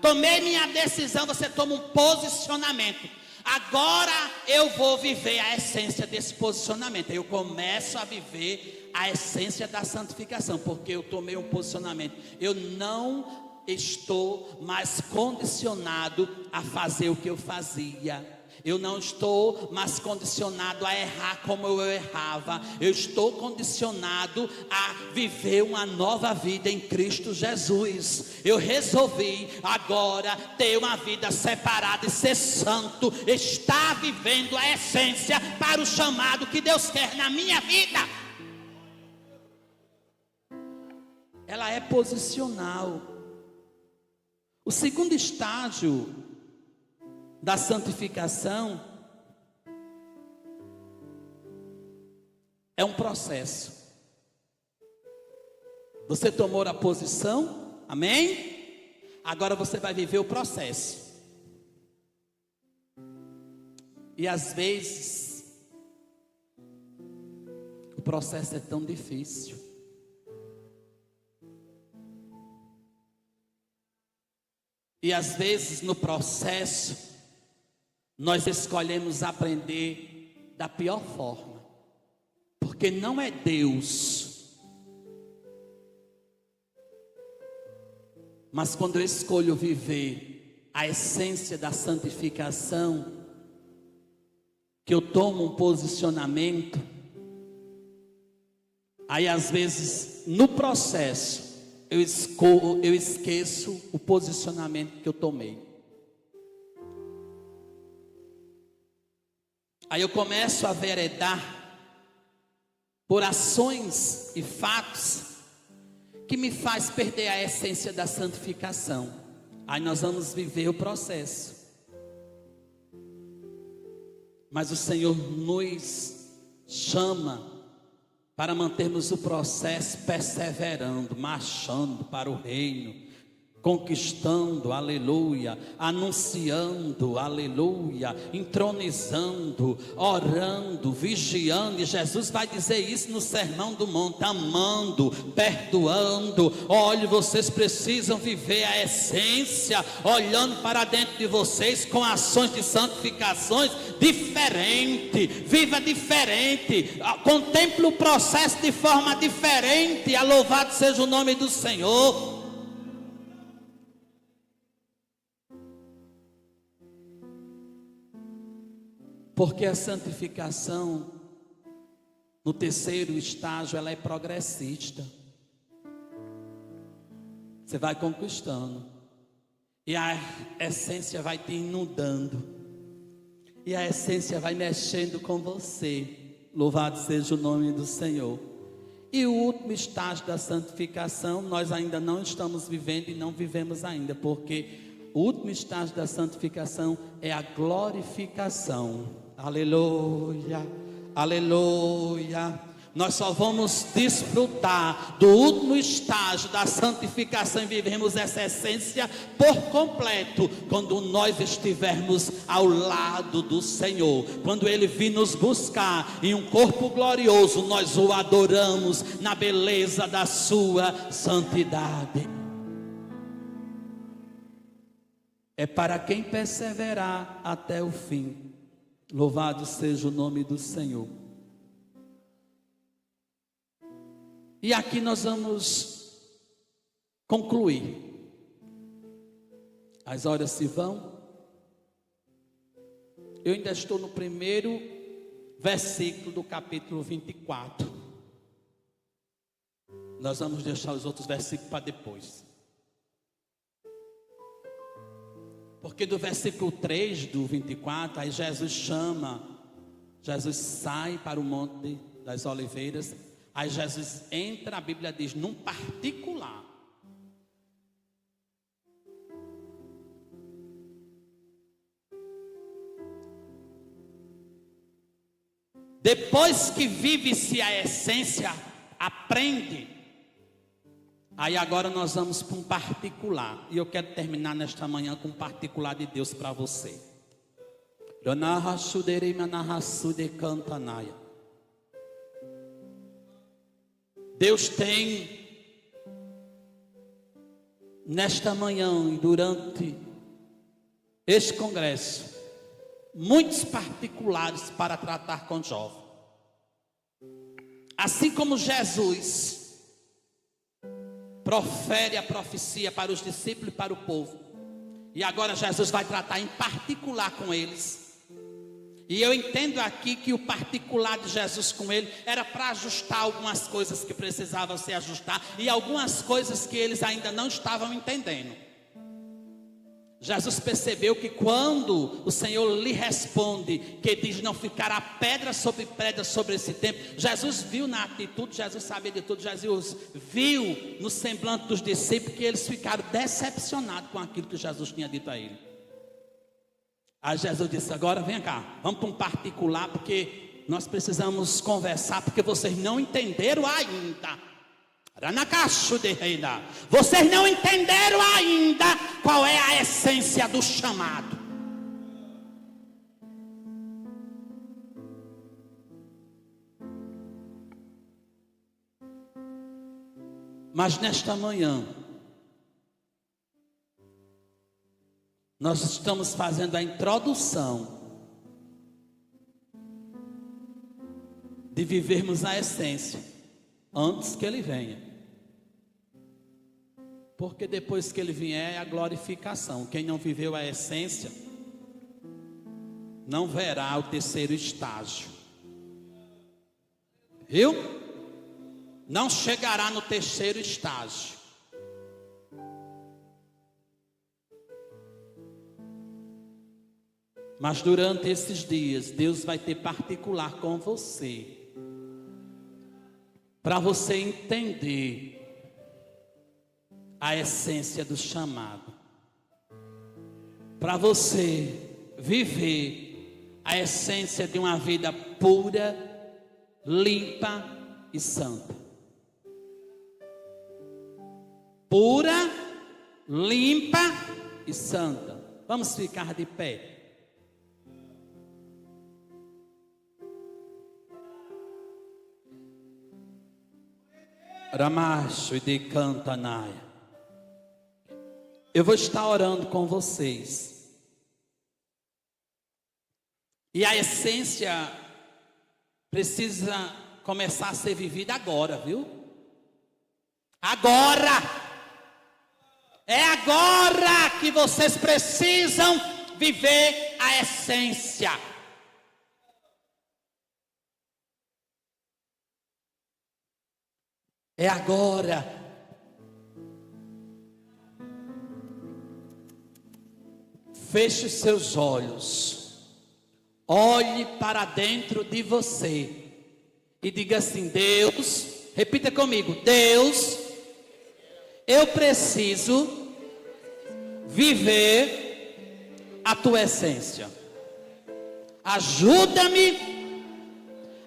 tomei minha decisão, você toma um posicionamento. Agora eu vou viver a essência desse posicionamento. Eu começo a viver a essência da santificação, porque eu tomei um posicionamento. Eu não estou mais condicionado a fazer o que eu fazia. Eu não estou mais condicionado a errar como eu errava. Eu estou condicionado a viver uma nova vida em Cristo Jesus. Eu resolvi agora ter uma vida separada e ser santo. Estar vivendo a essência para o chamado que Deus quer na minha vida. Ela é posicional. O segundo estágio da santificação é um processo. Você tomou a posição, amém? Agora você vai viver o processo. E às vezes o processo é tão difícil. E às vezes no processo nós escolhemos aprender da pior forma, porque não é Deus. Mas quando eu escolho viver a essência da santificação, que eu tomo um posicionamento, aí às vezes no processo eu esqueço o posicionamento que eu tomei. Aí eu começo a veredar por ações e fatos que me faz perder a essência da santificação. Aí nós vamos viver o processo. Mas o Senhor nos chama para mantermos o processo perseverando, marchando para o reino, conquistando, aleluia, anunciando, aleluia, entronizando, orando, vigiando. E Jesus vai dizer isso no Sermão do Monte: amando, perdoando. Olhe, vocês precisam viver a essência, olhando para dentro de vocês com ações de santificações diferente. Viva diferente, contemple o processo de forma diferente. Louvado seja o nome do Senhor. Porque a santificação, no terceiro estágio, ela é progressista. Você vai conquistando. E a essência vai te inundando. E a essência vai mexendo com você. Louvado seja o nome do Senhor. E o último estágio da santificação, nós ainda não estamos vivendo e não vivemos ainda, porque o último estágio da santificação é a glorificação. Aleluia, aleluia. Nós só vamos desfrutar do último estágio da santificação e vivermos essa essência por completo quando nós estivermos ao lado do Senhor. Quando Ele vir nos buscar em um corpo glorioso, nós o adoramos na beleza da sua santidade. É para quem perseverar até o fim. Louvado seja o nome do Senhor. E aqui nós vamos concluir. As horas se vão. Eu ainda estou no primeiro versículo do capítulo 24. Nós vamos deixar os outros versículos para depois. Porque do versículo 3 do 24, aí Jesus sai para o Monte das Oliveiras. Aí Jesus entra, a Bíblia diz, num particular. Depois que vive-se a essência, aprende. Aí agora nós vamos para um particular. E eu quero terminar nesta manhã com um particular de Deus para você. Deus tem, nesta manhã e durante este congresso, muitos particulares para tratar com jovens. Assim como Jesus profere a profecia para os discípulos e para o povo, e agora Jesus vai tratar em particular com eles. E eu entendo aqui que o particular de Jesus com ele era para ajustar algumas coisas que precisavam ser ajustadas e algumas coisas que eles ainda não estavam entendendo. Jesus percebeu que quando o Senhor lhe responde, que diz não ficará pedra sobre esse templo, Jesus viu na atitude, Jesus sabia de tudo, Jesus viu no semblante dos discípulos que eles ficaram decepcionados com aquilo que Jesus tinha dito a ele. Aí Jesus disse, agora vem cá, vamos para um particular, porque nós precisamos conversar, porque vocês não entenderam ainda. Vocês não entenderam ainda qual é a essência do chamado. Mas nesta manhã, nós estamos fazendo a introdução de vivermos a essência antes que Ele venha. Porque depois que Ele vier é a glorificação. Quem não viveu a essência não verá o terceiro estágio. Viu? Não chegará no terceiro estágio. Mas durante esses dias, Deus vai ter particular com você, para você entender a essência do chamado, para você viver a essência de uma vida pura, limpa e santa. Pura, limpa e santa. Vamos ficar de pé. Ramacho e de Cantanaia. Eu vou estar orando com vocês. E a essência precisa começar a ser vivida agora, viu? Agora! É agora que vocês precisam viver a essência. É agora. Feche os seus olhos. Olhe para dentro de você. E diga assim: Deus, repita comigo: Deus, eu preciso viver a tua essência. Ajuda-me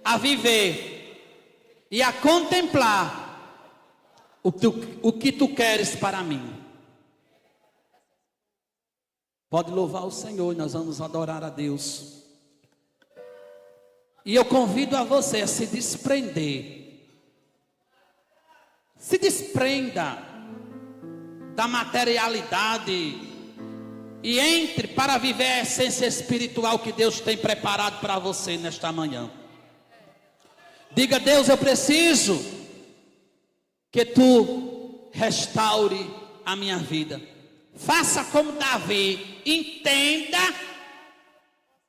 a viver e a contemplar o que tu queres para mim. Pode louvar o Senhor e nós vamos adorar a Deus. E eu convido a você a se desprender. Se desprenda da materialidade e entre para viver a essência espiritual que Deus tem preparado para você nesta manhã. Diga: Deus, eu preciso que tu restaure a minha vida. Faça como Davi, entenda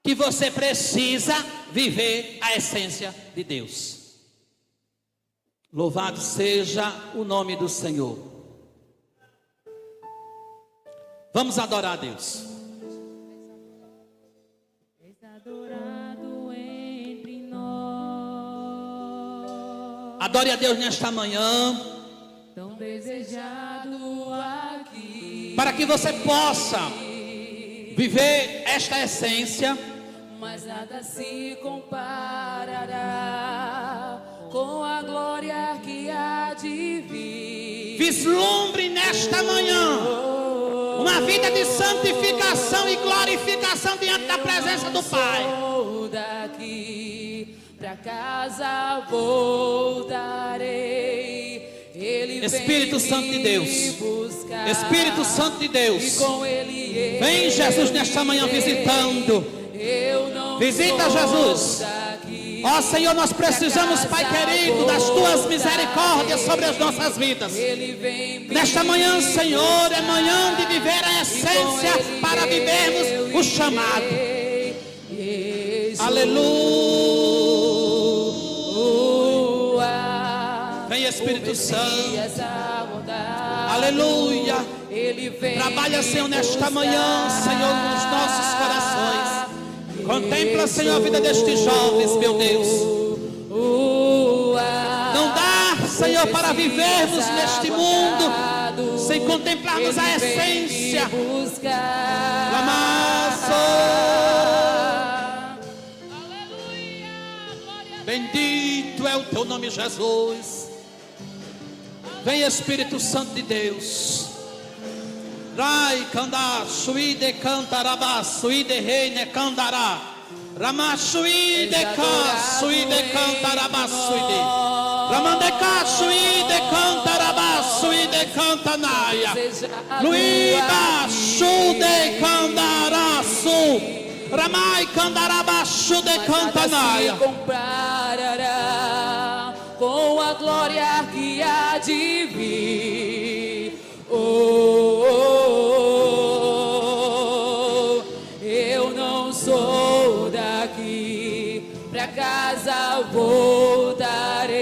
que você precisa viver a essência de Deus. Louvado seja o nome do Senhor. Vamos adorar a Deus. Adore a Deus nesta manhã. Tão desejado aqui, para que você possa viver esta essência. mas nada se comparará com a glória que há de vir. Vislumbre nesta manhã uma vida de santificação e glorificação diante da presença do Pai. Sou daqui, pra casa voltarei. Ele Espírito vem Santo de Deus, buscar, Espírito Santo de Deus, e com ele vem Jesus nesta manhã visitando. Eu não Visita Jesus. Ó Senhor, nós precisamos, Pai querido, das tuas misericórdias sobre as nossas vidas. Nesta manhã, Senhor, é manhã de viver a essência para vivermos o chamado. Aleluia. Vem Espírito Santo. Aleluia. Trabalha, Senhor, nesta manhã, Senhor, nos nossos corações. Contempla, Senhor, a vida destes jovens, meu Deus. Não dá, Senhor, para vivermos neste mundo sem contemplarmos a essência. Bendito é o teu nome, Jesus. Vem Espírito Santo de Deus. Rai canda suide cantaraba suide reine candará. Rama suide ca suide cantaraba suide. Ramandeca suide cantaraba suide cantanaia. Luiba sude candará su. Ramai candaraba sude cantanaia. Comparará com a glória que há de vir. Eu não sou daqui, pra casa voltarei.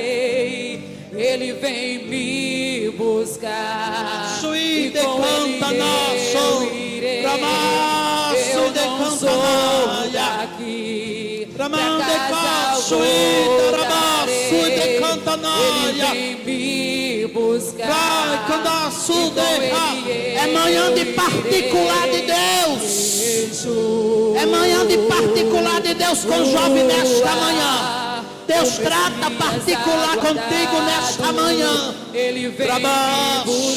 Ele vem me buscar. Suide E com canta ele nosso. eu irei. Eu não sou daqui, pra casa voltarei. Ele vem me buscar. É manhã de particular de Deus. É manhã de particular de Deus com o jovem nesta manhã. Deus trata particular contigo nesta manhã. Ele vem me buscar.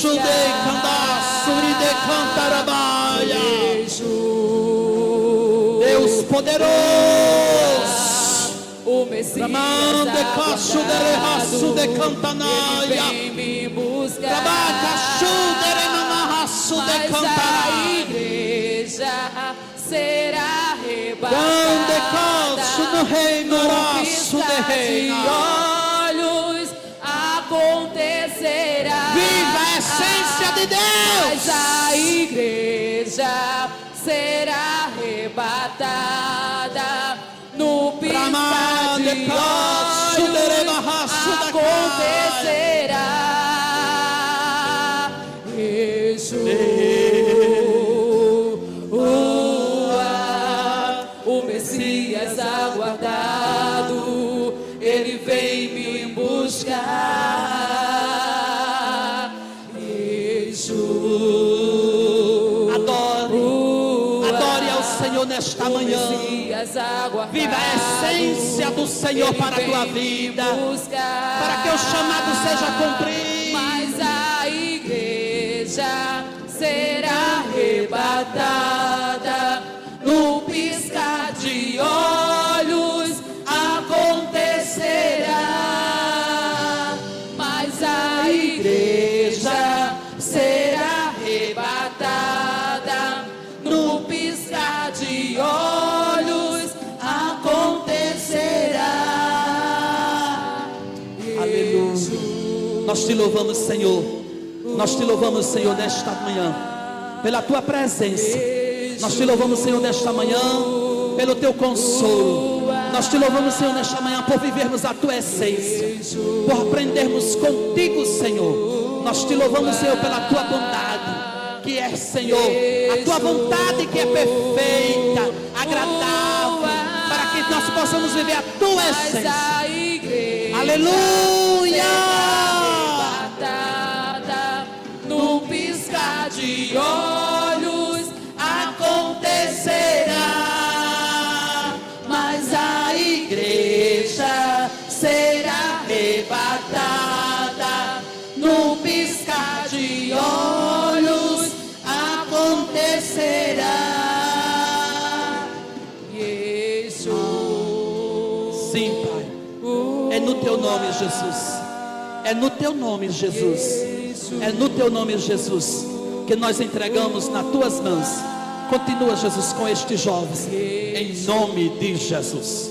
Deus poderoso. O Messias aguardado, ele vem me buscar. Mas a igreja será arrebatada. No reino No piscar de olhos acontecerá. Viva a essência de Deus. Mas a igreja será arrebatada. No piscar de olhos acontecerá. Jesus. buscar. Jesus. Adore ao Senhor nesta manhã. Viva a essência do Senhor para a tua vida, para que o chamado seja cumprido. Mas a igreja será arrebatada no piscar de olhos, acontecerá. Mas a igreja será arrebatada no piscar de olhos, acontecerá. Aleluia. Nós te louvamos, Senhor. Nós te louvamos, Senhor, nesta manhã, pela tua presença. Nós te louvamos, Senhor, nesta manhã, pelo teu consolo. Nós te louvamos, Senhor, nesta manhã, por vivermos a tua essência, por aprendermos contigo, Senhor. Nós te louvamos, Senhor, pela tua bondade, que é, Senhor, a tua vontade que é perfeita, agradável, para que nós possamos viver a tua essência. Aleluia! No piscar de olhos acontecerá, mas a igreja será arrebatada. No piscar de olhos acontecerá. Jesus. Sim, Pai. É no teu nome, Jesus. É no teu nome, Jesus. É no teu nome, Jesus, que nós entregamos nas tuas mãos. Continua, Jesus, com estes jovens, em nome de Jesus.